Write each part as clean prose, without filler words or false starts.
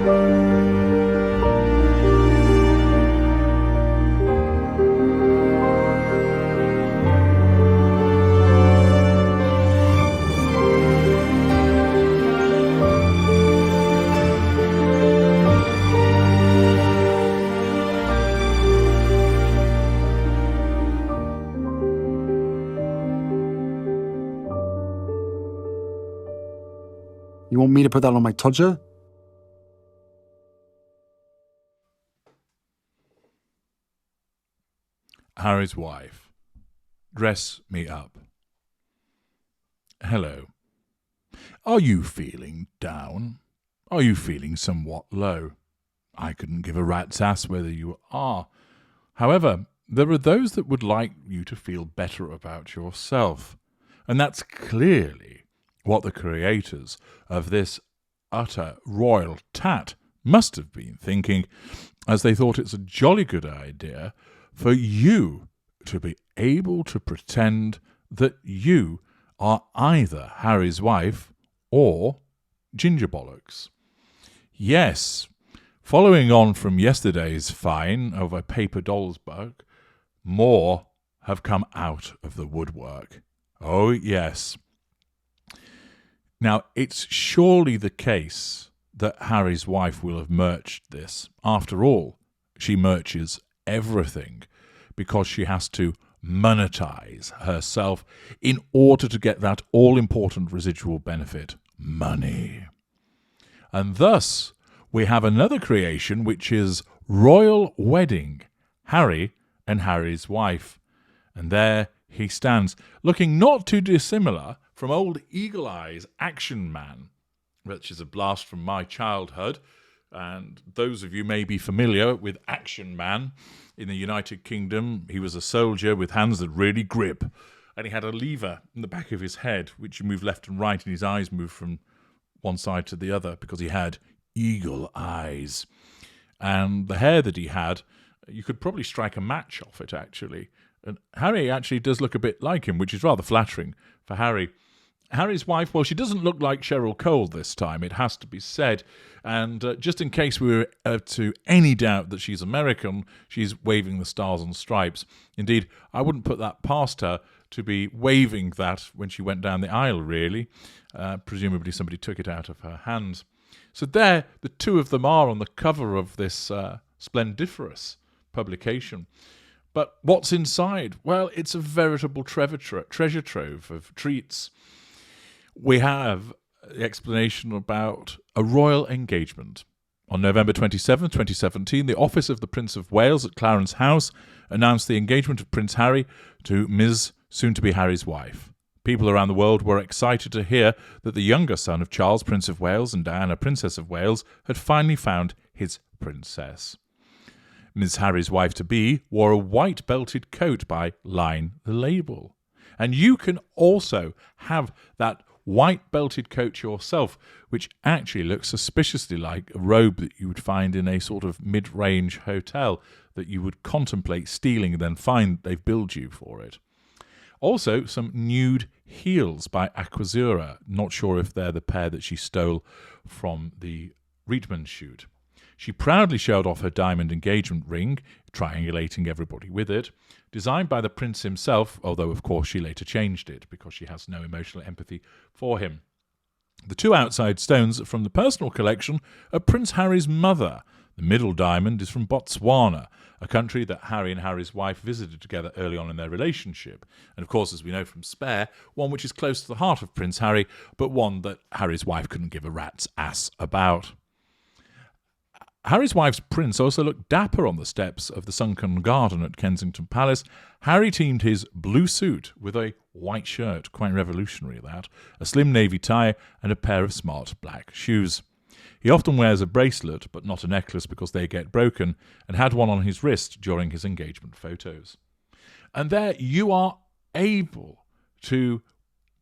You want me to put that on my Tudor? Harry's wife. Dress me up. Hello. Are you feeling down? Are you feeling somewhat low? I couldn't give a rat's ass whether you are. However, there are those that would like you to feel better about yourself. And that's clearly what the creators of this utter royal tat must have been thinking, as they thought it's a jolly good idea for you to be able to pretend that you are either Harry's wife or Ginger Bollocks. Yes, following on from yesterday's fine of a paper doll's buck, more have come out of the woodwork. Oh, yes. Now, it's surely the case that Harry's wife will have merched this. After all, she merches everything because she has to monetize herself in order to get that all-important residual benefit, money. And thus, we have another creation which is Royal Wedding, Harry and Harry's wife. And there he stands, looking not too dissimilar from old Eagle Eye's Action Man, which is a blast from my childhood. And those of you may be familiar with Action Man in the United Kingdom. He was a soldier with hands that really grip. And he had a lever in the back of his head, which you move left and right, and his eyes moved from one side to the other because he had eagle eyes. And the hair that he had, you could probably strike a match off it, actually. And Harry actually does look a bit like him, which is rather flattering for Harry. Harry's wife, well, she doesn't look like Cheryl Cole this time, it has to be said. And just in case we were to any doubt that she's American, she's waving the stars and stripes. Indeed, I wouldn't put that past her to be waving that when she went down the aisle, really. Presumably somebody took it out of her hands. So there, the two of them are on the cover of this splendiferous publication. But what's inside? Well, it's a veritable treasure trove of treats. We have the explanation about a royal engagement. On November 27, 2017, the office of the Prince of Wales at Clarence House announced the engagement of Prince Harry to Ms. soon-to-be Harry's wife. People around the world were excited to hear that the younger son of Charles, Prince of Wales, and Diana, Princess of Wales, had finally found his princess. Ms. Harry's wife-to-be wore a white belted coat by Line the Label. And you can also have that white belted coat yourself, which actually looks suspiciously like a robe that you would find in a sort of mid-range hotel that you would contemplate stealing and then find they've billed you for it. Also, some nude heels by Aquazura. Not sure if they're the pair that she stole from the Reitman shoot. She proudly showed off her diamond engagement ring, triangulating everybody with it, designed by the prince himself, although of course she later changed it because she has no emotional empathy for him. The two outside stones from the personal collection are Prince Harry's mother. The middle diamond is from Botswana, a country that Harry and Harry's wife visited together early on in their relationship. And of course, as we know from Spare, one which is close to the heart of Prince Harry, but one that Harry's wife couldn't give a rat's ass about. Harry's wife's prince also looked dapper on the steps of the sunken garden at Kensington Palace. Harry teamed his blue suit with a white shirt, quite revolutionary that, a slim navy tie, and a pair of smart black shoes. He often wears a bracelet, but not a necklace because they get broken, and had one on his wrist during his engagement photos. And there you are able to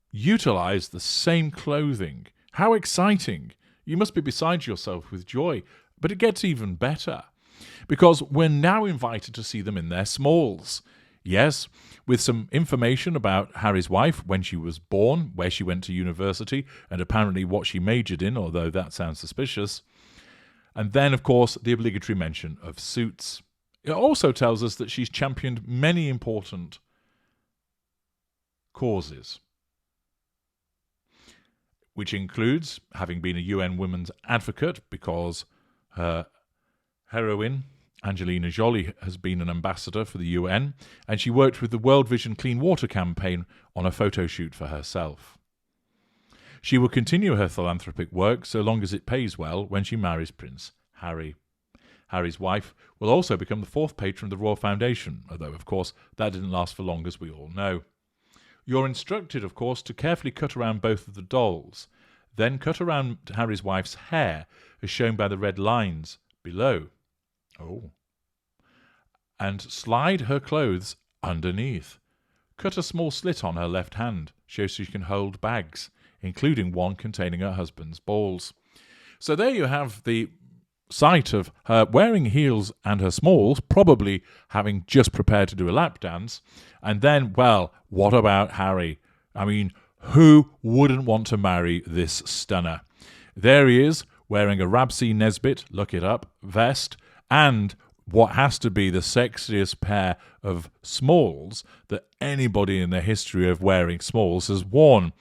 utilize the same clothing. How exciting! You must be beside yourself with joy. But it gets even better, because we're now invited to see them in their smalls. Yes, with some information about Harry's wife, when she was born, where she went to university, and apparently what she majored in, although that sounds suspicious. And then, of course, the obligatory mention of suits. It also tells us that she's championed many important causes, which includes having been a UN women's advocate because her heroine, Angelina Jolie, has been an ambassador for the UN, and she worked with the World Vision Clean Water campaign on a photo shoot for herself. She will continue her philanthropic work so long as it pays well when she marries Prince Harry. Harry's wife will also become the fourth patron of the Royal Foundation, although, of course, that didn't last for long, as we all know. You're instructed, of course, to carefully cut around both of the dolls, then cut around Harry's wife's hair, as shown by the red lines below. Oh. And slide her clothes underneath. Cut a small slit on her left hand, so she can hold bags, including one containing her husband's balls. So there you have the sight of her wearing heels and her smalls, probably having just prepared to do a lap dance. And then, well, what about Harry? I mean, who wouldn't want to marry this stunner? There he is, wearing a Rabsy Nesbitt, look it up, vest, and what has to be the sexiest pair of smalls that anybody in the history of wearing smalls has worn.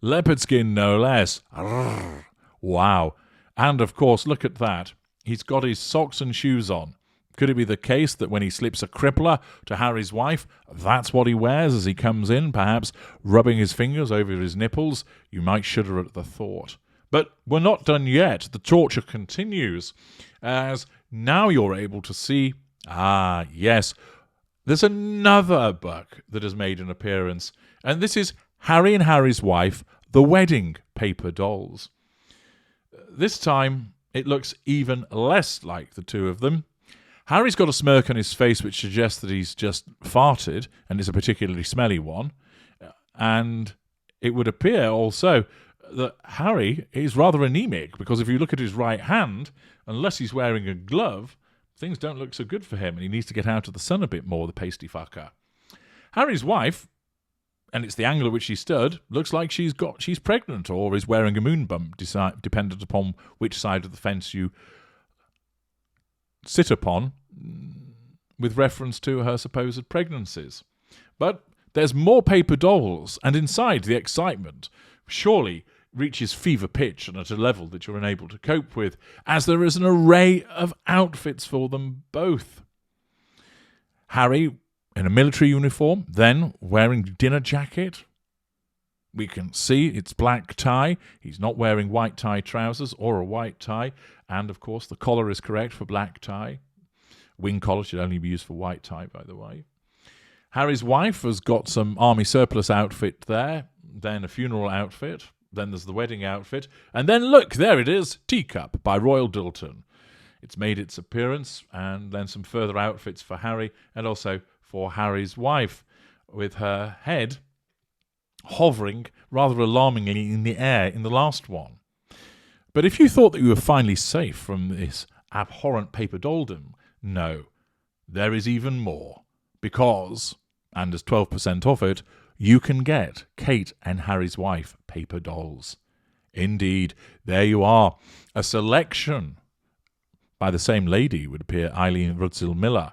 Leopard skin, no less. Arrgh. Wow. And, of course, look at that. He's got his socks and shoes on. Could it be the case that when he slips a crippler to Harry's wife, that's what he wears as he comes in, perhaps rubbing his fingers over his nipples? You might shudder at the thought. But we're not done yet. The torture continues, as now you're able to see, yes, there's another buck that has made an appearance, and this is Harry and Harry's wife, the wedding paper dolls. This time, it looks even less like the two of them. Harry's got a smirk on his face which suggests that he's just farted, and it's a particularly smelly one. And it would appear also that Harry is rather anemic, because if you look at his right hand, unless he's wearing a glove, things don't look so good for him, and he needs to get out of the sun a bit more, the pasty fucker. Harry's wife, and it's the angle at which she stood, looks like she's pregnant or is wearing a moon bump, dependent upon which side of the fence you sit upon, with reference to her supposed pregnancies. But there's more paper dolls, and inside the excitement surely reaches fever pitch and at a level that you're unable to cope with, as there is an array of outfits for them both. Harry in a military uniform, then wearing dinner jacket. We can see it's black tie. He's not wearing white tie trousers or a white tie. And, of course, the collar is correct for black tie. Wing collar should only be used for white tie, by the way. Harry's wife has got some army surplus outfit there, then a funeral outfit, then there's the wedding outfit, and then, look, there it is, Teacup by Royal Doulton. It's made its appearance, and then some further outfits for Harry, and also for Harry's wife, with her head hovering rather alarmingly in the air in the last one. But if you thought that you were finally safe from this abhorrent paper dolldom, no, there is even more, because, and as 12% off it, you can get Kate and Harry's wife paper dolls. Indeed, there you are, a selection by the same lady, would appear Eileen Rudzil Miller,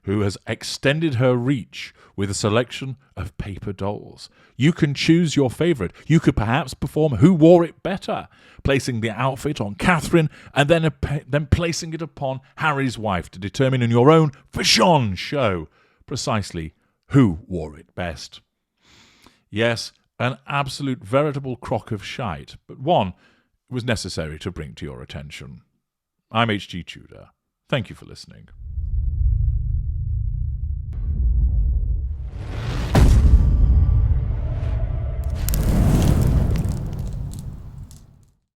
who has extended her reach with a selection of paper dolls. You can choose your favourite. You could perhaps perform Who Wore It Better, placing the outfit on Catherine and then placing it upon Harry's wife to determine in your own fashion show precisely who wore it best. Yes, an absolute veritable crock of shite, but one was necessary to bring to your attention. I'm H.G. Tudor. Thank you for listening.